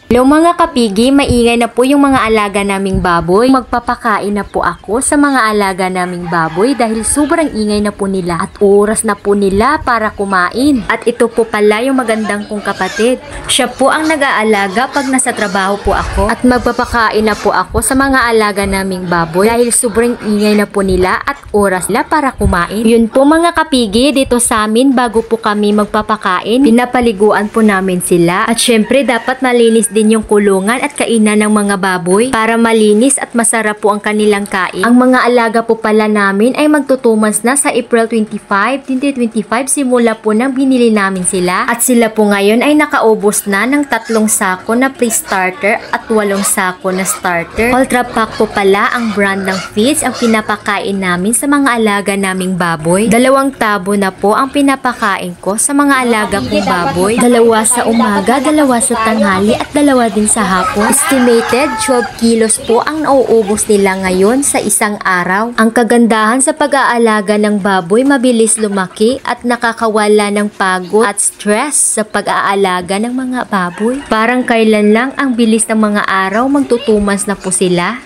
Hello mga kapigi, maingay na po yung mga alaga naming baboy. Magpapakain na po ako sa mga alaga naming baboy dahil sobrang ingay na po nila at oras na po nila para kumain. At ito po pala yung magandang kong kapatid. Siya po ang nag-aalaga pag nasa trabaho po ako at magpapakain na po ako sa mga alaga naming baboy dahil sobrang ingay na po nila at oras nila para kumain. Yun po mga kapigi, dito sa amin bago po kami magpapakain, pinapaliguan po namin sila at syempre dapat malinis din yung kulungan at kainan ng mga baboy para malinis at masarap po ang kanilang kain. Ang mga alaga po pala namin ay magtutumans na sa April 25, 2025 simula po nang binili namin sila at sila po ngayon ay nakaubos na ng 3 sako na pre-starter at 8 sako na starter. Ultra Pack po pala ang brand ng feeds ang pinapakain namin sa mga alaga naming baboy. 2 tabo na po ang pinapakain ko sa mga alaga kong baboy. 2 sa umaga, 2 sa tanghali at 2 din sa hapon. Estimated 12 kilos po ang nauubos nila ngayon sa isang araw. Ang kagandahan sa pag-aalaga ng baboy, mabilis lumaki at nakakawala ng pagod at stress sa pag-aalaga ng mga baboy. Parang kailan lang ang bilis ng mga araw, magtutumas na po sila.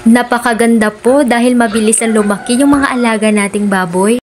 Napakaganda po dahil mabilis ang lumaki yung mga alaga nating baboy.